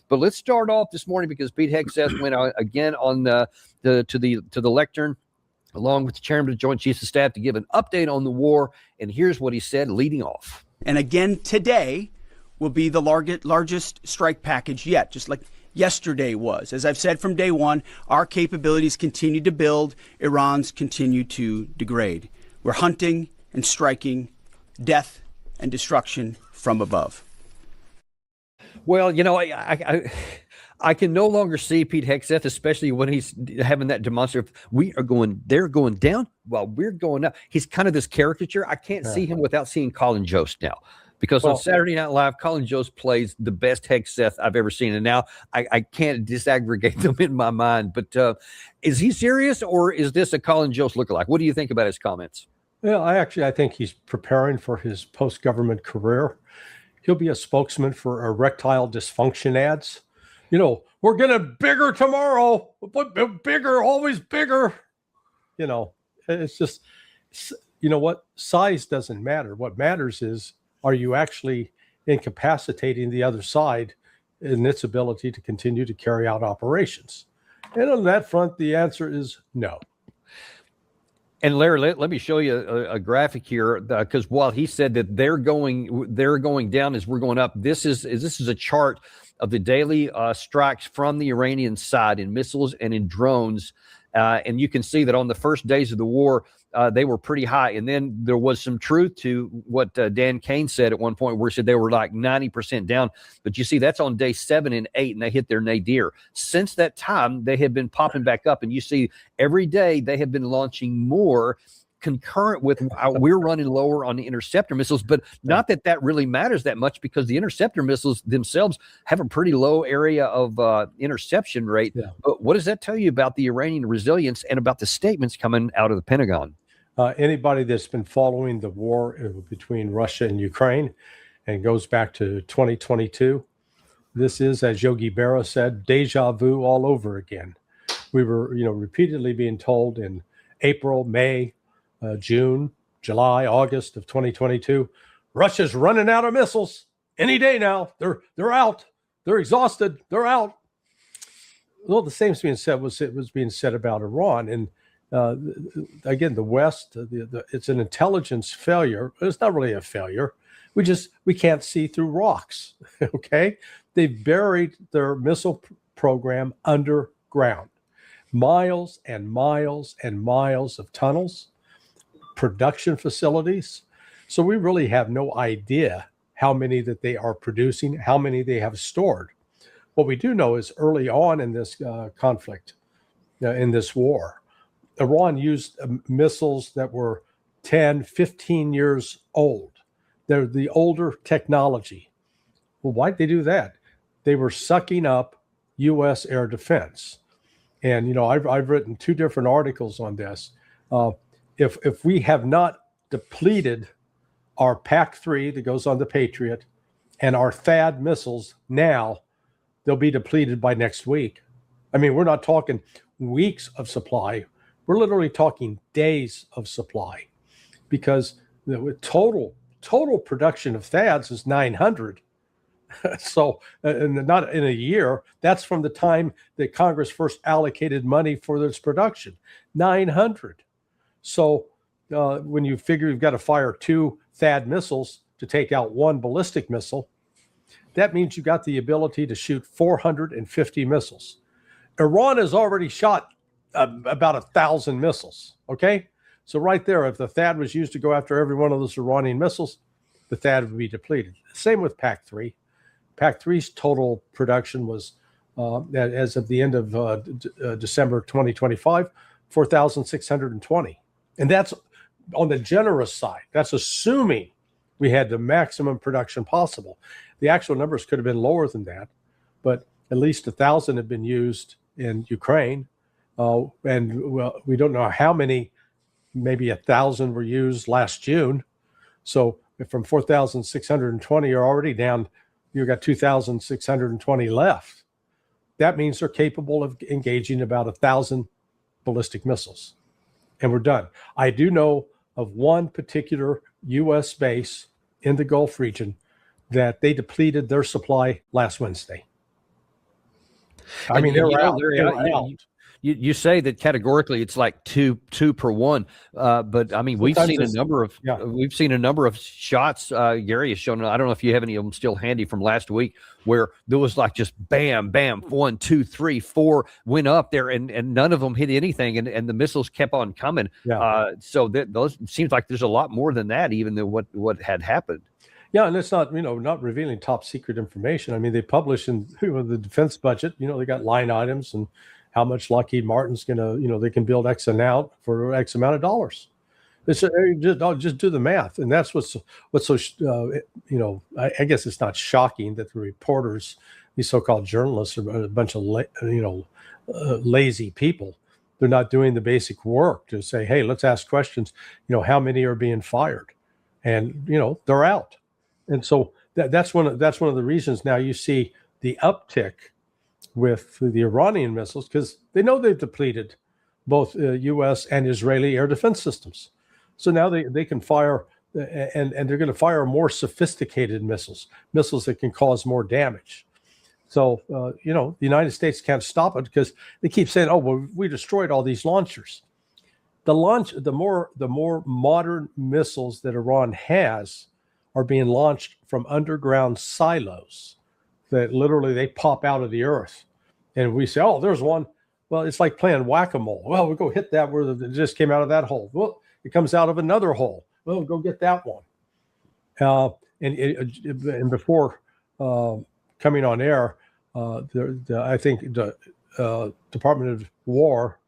But let's start off this morning because Pete Hegseth went out again on to the lectern, along with the chairman of the Joint Chiefs of Staff, to give an update on the war. And here's what he said leading off. And again, today will be the largest strike package yet, just like yesterday was. As I've said from day one, our capabilities continue to build. Iran's continue to degrade. We're hunting and striking death and destruction from above. Well, you know, I can no longer see Pete Hegseth, especially when he's having that demonstrative, they're going down while we're going up. He's kind of this caricature. I can't see him without seeing Colin Jost now. Because on Saturday Night Live, Colin Jost plays the best Hegseth I've ever seen. And now I can't disaggregate them in my mind. But is he serious, or is this a Colin Jost lookalike? What do you think about his comments? Well, I think he's preparing for his post-government career. He'll be a spokesman for erectile dysfunction ads. You know, we're going to bigger tomorrow, but bigger, always bigger. You know, it's just, you know what? Size doesn't matter. What matters is, are you actually incapacitating the other side in its ability to continue to carry out operations? And on that front, the answer is no. And Larry, let me show you a graphic here, because while he said that they're going down as we're going up, this is a chart of the daily strikes from the Iranian side in missiles and in drones. And you can see that on the first days of the war, they were pretty high. And then there was some truth to what Dan Kane said at one point, where he said they were like 90% down. But you see, that's on day 7 and 8, and they hit their nadir. Since that time, they have been popping back up. And you see, every day they have been launching more concurrent with we're running lower on the interceptor missiles, but not that really matters that much, because the interceptor missiles themselves have a pretty low area of interception rate. Yeah. But what does that tell you about the Iranian resilience and about the statements coming out of the Pentagon? Anybody that's been following the war between Russia and Ukraine and goes back to 2022, this is, as Yogi Berra said, deja vu all over again. We were, repeatedly being told in April, May, June, July, August of 2022, Russia's running out of missiles any day now. They're out. They're exhausted. They're out. Well, the same was being said about Iran. And again, the West, it's an intelligence failure. It's not really a failure. We can't see through rocks. Okay, they've buried their missile program underground, miles and miles and miles of tunnels, production facilities. So we really have no idea how many that they are producing, how many they have stored. What we do know is early on in this conflict, in this war, Iran used missiles that were 10, 15 years old. They're the older technology. Well, why'd they do that? They were sucking up U.S. air defense. And, I've written 2 different articles on this. If we have not depleted our PAC-3 that goes on the Patriot and our THAAD missiles now, they'll be depleted by next week. I mean, we're not talking weeks of supply. We're literally talking days of supply, because the total production of THAADs is 900. So not in a year. That's from the time that Congress first allocated money for this production, 900. So when you figure you've got to fire 2 THAAD missiles to take out 1 ballistic missile, that means you got the ability to shoot 450 missiles. Iran has already shot about 1,000 missiles. Okay, so right there, if the THAAD was used to go after every one of those Iranian missiles, the THAAD would be depleted. Same with PAC-3. PAC-3's total production was, as of the end of December 2025, 4,620. And that's on the generous side. That's assuming we had the maximum production possible. The actual numbers could have been lower than that, but at least 1,000 have been used in Ukraine. And we don't know how many, maybe 1,000 were used last June. So from 4,620, you're already down, you've got 2,620 left. That means they're capable of engaging about 1,000 ballistic missiles. And we're done. I do know of one particular U.S. base in the Gulf region that they depleted their supply last Wednesday. I mean, they're out. Larry, They're out. You say that categorically it's like two per one, but I mean Sometimes we've seen a number of shots. Gary has shown. I don't know if you have any of them still handy from last week, where there was like just bam, bam, 1, 2, 3, 4 went up there, and none of them hit anything, and the missiles kept on coming. Yeah. So those seems like there's a lot more than that, even than what had happened. Yeah, and it's not, not revealing top secret information. I mean, they publish in the defense budget, they got line items and how much Lockheed Martin's going to, they can build X amount for X amount of dollars. It's just do the math. And that's what's so, I guess it's not shocking that the reporters, these so-called journalists, are a bunch of, lazy people. They're not doing the basic work to say, hey, let's ask questions, how many are being fired? And, they're out. And so that's one of the reasons now you see the uptick with the Iranian missiles, because they know they've depleted both U.S. and Israeli air defense systems. So now they can fire, and they're going to fire more sophisticated missiles that can cause more damage. So, the United States can't stop it because they keep saying, oh, well, we destroyed all these launchers. The more modern missiles that Iran has are being launched from underground silos that literally they pop out of the earth. And we say, oh, there's one. Well, it's like playing whack-a-mole. Well, we'll go hit that where it just came out of that hole. Well, it comes out of another hole. Well, we'll go get that one. And before coming on air, I think the Department of War,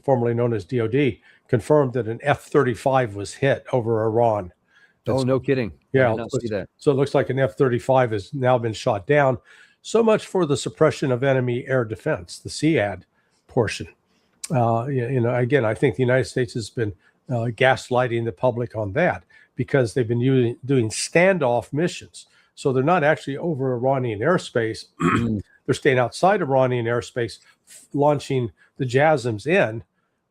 formerly known as DOD, confirmed that an F-35 was hit over Iran. Oh, no kidding. Yeah, I did not see that. So it looks like an F-35 has now been shot down. So much for the suppression of enemy air defense, the SEAD portion. Again, I think the United States has been gaslighting the public on that because they've been doing standoff missions. So they're not actually over Iranian airspace. They're staying outside Iranian airspace, launching the JASSMs in.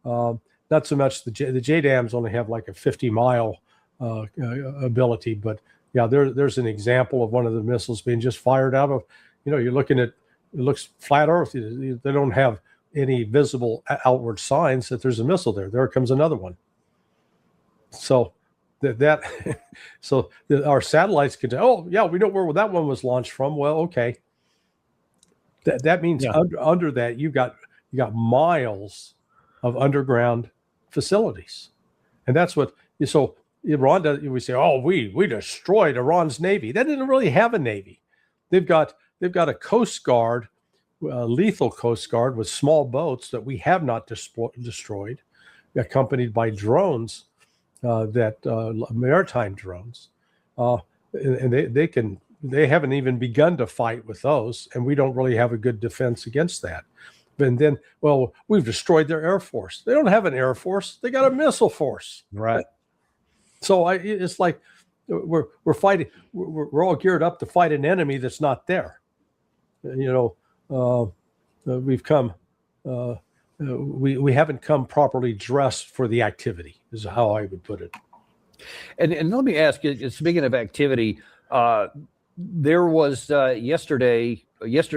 Not so much the JDAMs only have like a 50-mile ability, but yeah, there's an example of one of the missiles being just fired out of, you're looking at, it looks flat Earth. They don't have any visible outward signs that there's a missile there. There comes another one. So our satellites could, oh yeah, we know where that one was launched from. Well, okay. That means under that you got miles of underground facilities, and that's what. So Iran does. We say, oh, we destroyed Iran's navy. They didn't really have a navy. They've got a Coast Guard, lethal Coast Guard with small boats that we have not destroyed, accompanied by drones, maritime drones, and they haven't even begun to fight with those, and we don't really have a good defense against that. And then, well, we've destroyed their air force. They don't have an air force; they got a missile force. Right. So it's like we're fighting. We're all geared up to fight an enemy that's not there. We've come. We haven't come properly dressed for the activity. Is how I would put it. And let me ask you. Speaking of activity, there was yesterday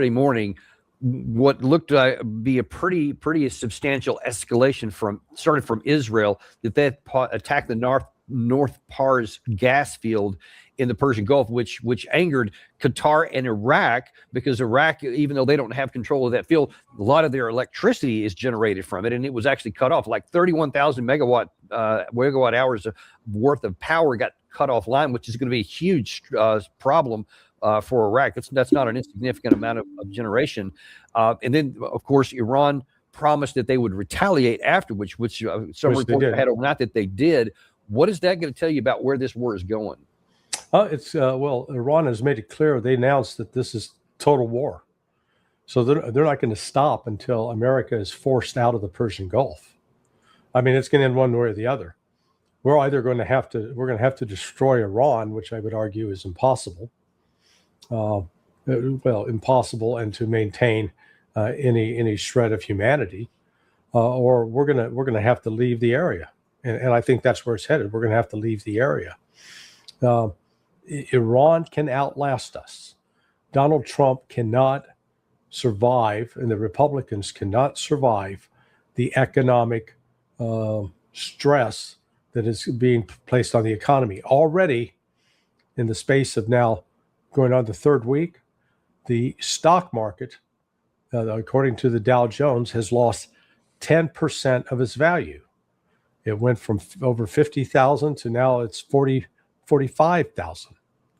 morning what looked to be a pretty substantial escalation started from Israel, that they attacked the North Pars gas field in the Persian Gulf, which angered Qatar and Iraq, because Iraq, even though they don't have control of that field, a lot of their electricity is generated from it, and it was actually cut off. Like 31,000 megawatt hours worth of power got cut offline, which is going to be a huge problem for Iraq. That's not an insignificant amount of generation. And then, of course, Iran promised that they would retaliate afterwards, which some reports had overnight that they did. What is that going to tell you about where this war is going? Iran has made it clear. They announced that this is total war. So they're not going to stop until America is forced out of the Persian Gulf. I mean, it's going to end one way or the other. We're going to have to destroy Iran, which I would argue is impossible. Impossible, and to maintain any shred of humanity, or we're gonna have to leave the area, and I think that's where it's headed. We're gonna have to leave the area. Iran can outlast us. Donald Trump cannot survive, and the Republicans cannot survive the economic stress that is being placed on the economy. Already, in the space of now going on the third week, the stock market, according to the Dow Jones, has lost 10% of its value. It went from over 50,000 to now it's 45,000,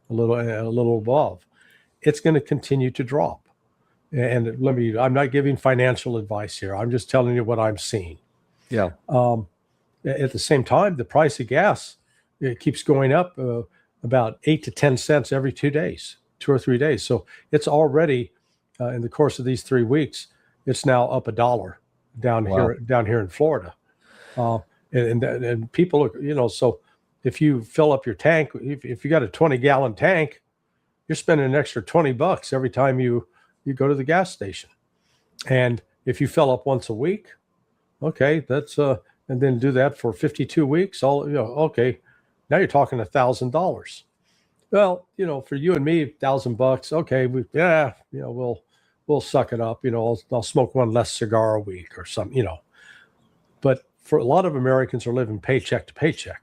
a little above. It's going to continue to drop. And I'm not giving financial advice here. I'm just telling you what I'm seeing. Yeah. At the same time, the price of gas, it keeps going up about 8 to 10 cents every 2 days, 2 or 3 days. So it's already in the course of these 3 weeks, it's now up $1 down here in Florida. And people are, so if you fill up your tank, if you got a 20-gallon tank, you're spending an extra $20 every time you go to the gas station. And if you fill up once a week, okay, that's and then do that for 52 weeks, okay, now you're talking $1,000. Well, for you and me, $1,000, okay, we'll suck it up. I'll smoke one less cigar a week or something, But for a lot of Americans are living paycheck to paycheck,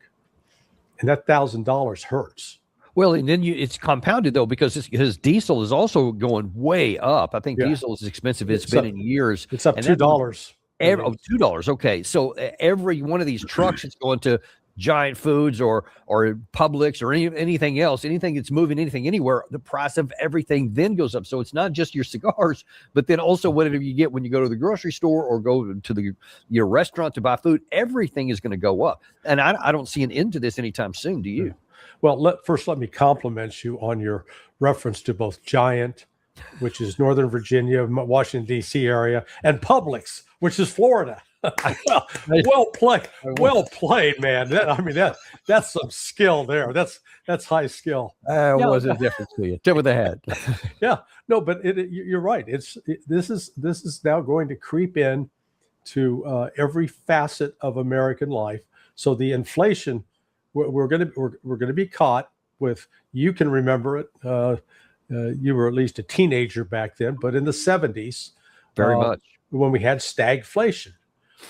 and that $1,000 hurts. Well, and then it's compounded though because diesel is also going way up. I think diesel is expensive. It's been in years. It's up $2. $2. Okay, so every one of these trucks is going to Giant Foods or Publix or anything else, anything that's moving anything anywhere. The price of everything then goes up. So it's not just your cigars, but then also whatever you get when you go to the grocery store or go to your restaurant to buy food. Everything is going to go up, and I don't see an end to this anytime soon. Do you? Well, let me compliment you on your reference to both Giant, which is Northern Virginia, Washington, D.C. area, and Publix, which is Florida. Well played, man. That's some skill there. That's high skill. Was a difference to you. Tip of the head. Yeah, no, but you're right. This is now going to creep in to every facet of American life. So the inflation, we're going to be caught with. You can remember it. You were at least a teenager back then, but in the 70s, very much when we had stagflation.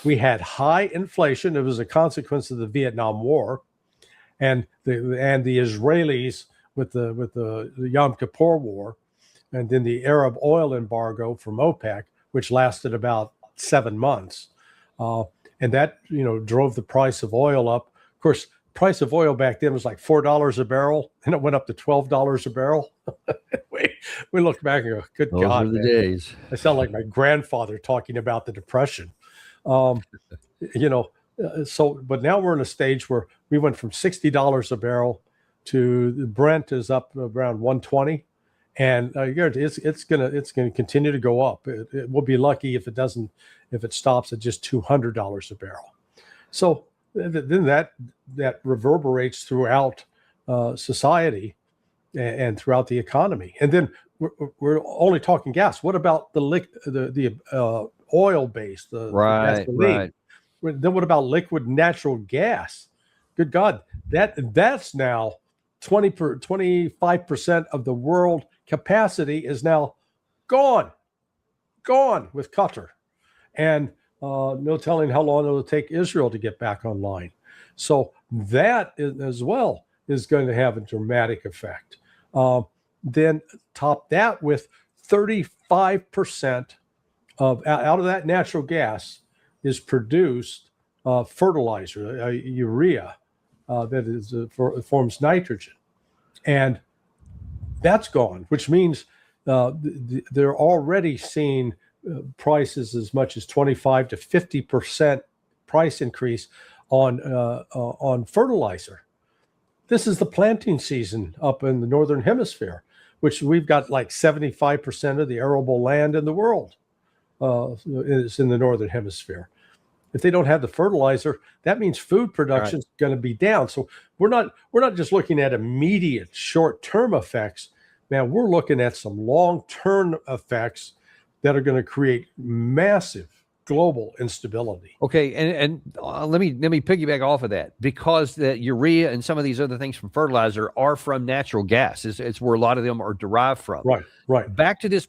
We had high inflation. It was a consequence of the Vietnam War, and the Israelis with the Yom Kippur War, and then the Arab oil embargo from OPEC, which lasted about 7 months, and that drove the price of oil up. Of course, price of oil back then was like $4 a barrel, and it went up to $12 a barrel. we look back and go, "Good Those God, were the man." days. I sound like my grandfather talking about the Depression. But now we're in a stage where we went from $60 a barrel to the Brent is up around 120, and it's gonna continue to go up. It will be lucky if it stops at just $200 a barrel. So then that reverberates throughout society and throughout the economy. And then we're only talking gas. What about the oil base, the gasoline? Right. Then what about liquid natural gas? Good God, that's now 25% of the world capacity is now gone with Qatar, and no telling how long it'll take Israel to get back online. So that as well is going to have a dramatic effect. Then top that with 35% out of that natural gas is produced fertilizer, urea, that forms nitrogen, and that's gone, which means they're already seeing prices as much as 25 to 50% price increase on fertilizer. This is the planting season up in the Northern Hemisphere, which we've got like 75% of the arable land in the world is in the Northern Hemisphere. If they don't have the fertilizer, that means food production is going to be down. So we're not just looking at immediate short-term effects. Man, we're looking at some long-term effects that are going to create massive global instability. Okay, and let me piggyback off of that, because the urea and some of these other things from fertilizer are from natural gas. It's where a lot of them are derived from. Right. Back to this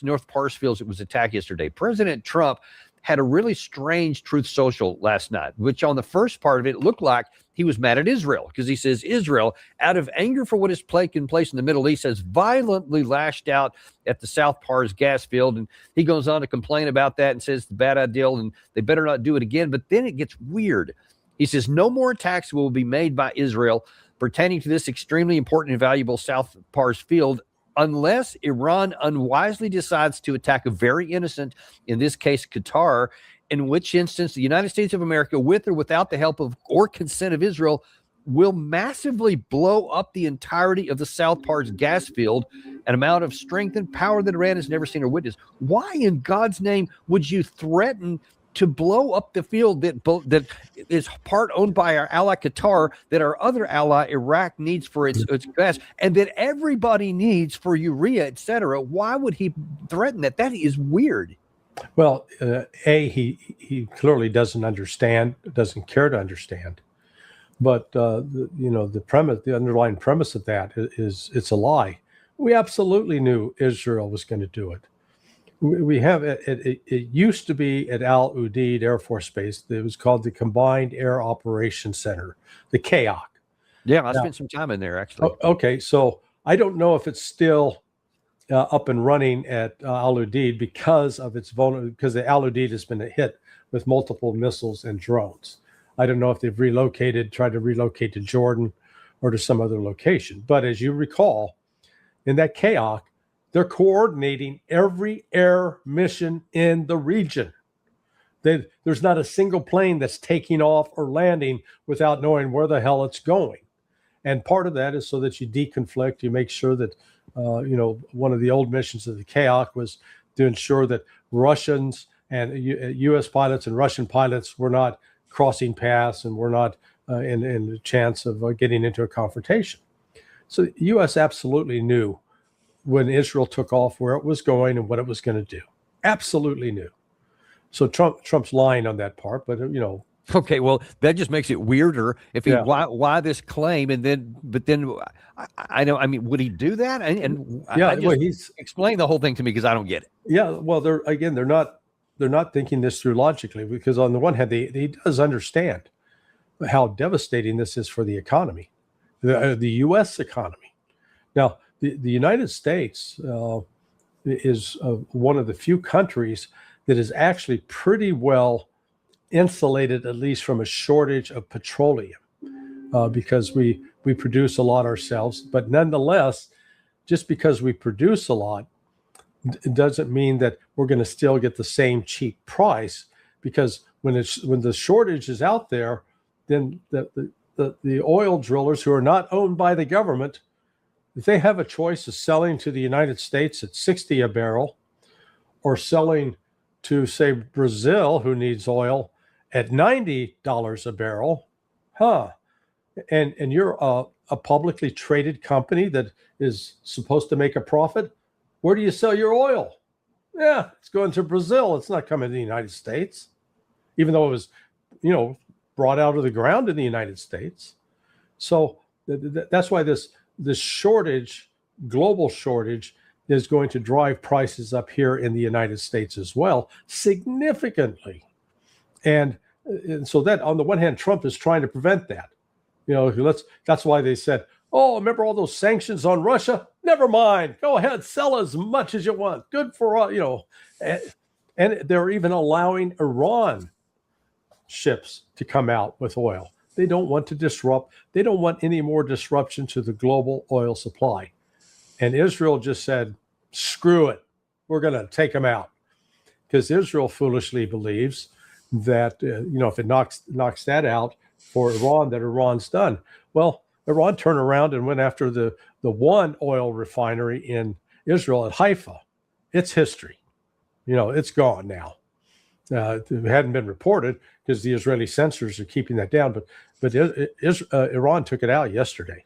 North Pars Fields, it was attacked yesterday. President Trump had a really strange Truth Social last night, which on the first part of it looked like he was mad at Israel, because he says Israel, out of anger for what has taken place in the Middle East, has violently lashed out at the South Pars gas field. And he goes on to complain about that and says it's a bad idea and they better not do it again. But then it gets weird. He says no more attacks will be made by Israel pertaining to this extremely important and valuable South Pars field unless Iran unwisely decides to attack a very innocent, in this case, Qatar, in which instance the United States of America, with or without the help of or consent of Israel, will massively blow up the entirety of the South Pars gas field, an amount of strength and power that Iran has never seen or witnessed. Why in God's name would you threaten to blow up the field that is part owned by our ally Qatar, that our other ally Iraq needs for its gas, and that everybody needs for urea, etc.? Why would he threaten that? That is weird. Well, he clearly doesn't understand, doesn't care to understand. But the underlying premise of that is it's a lie. We absolutely knew Israel was going to do it. We have it used to be at Al Udeid Air Force Base. It was called the Combined Air Operations Center, the KAOC. Yeah, I spent some time in there, actually. Okay, so I don't know if it's still up and running at Al Udeid because of its because the Al Udeid has been hit with multiple missiles and drones. I don't know if they've tried to relocate to Jordan or to some other location. But as you recall, in that KAOC, they're coordinating every air mission in the region. There's not a single plane that's taking off or landing without knowing where the hell it's going. And part of that is so that you deconflict, you make sure that, one of the old missions of the KAOC was to ensure that Russians and U.S. pilots and Russian pilots were not crossing paths and were not in the chance of getting into a confrontation. So the U.S. absolutely knew when Israel took off where it was going and what it was going to do. Absolutely knew. So Trump's lying on that part, but Okay, well, that just makes it weirder. If he why this claim, but then I know. I mean, would he do that? He's explain the whole thing to me because I don't get it. Yeah, well, they're not thinking this through logically, because on the one hand, he does understand how devastating this is for the economy, the U.S. economy. Now, the United States is one of the few countries that is actually pretty well insulated, at least from a shortage of petroleum, because we produce a lot ourselves. But nonetheless, just because we produce a lot, it doesn't mean that we're going to still get the same cheap price, because when the shortage is out there, then the oil drillers who are not owned by the government, if they have a choice of selling to the United States at $60 a barrel or selling to, say, Brazil, who needs oil, at $90 a barrel, and you're a publicly traded company that is supposed to make a profit, where do you sell your oil? Yeah, it's going to Brazil. It's not coming to the United States, even though it was, brought out of the ground in the United States. So that's why this shortage, global shortage, is going to drive prices up here in the United States as well, significantly. And so that, on the one hand, Trump is trying to prevent that. That's why they said, oh, remember all those sanctions on Russia? Never mind. Go ahead, sell as much as you want. Good for all, and they're even allowing Iran ships to come out with oil. They don't want to disrupt. They don't want any more disruption to the global oil supply. And Israel just said, screw it. We're going to take them out. Because Israel foolishly believes that, if it knocks that out for Iran, that Iran's done. Well, Iran turned around and went after the one oil refinery in Israel at Haifa. It's history. It's gone now. It hadn't been reported because the Israeli censors are keeping that down, but Iran took it out yesterday.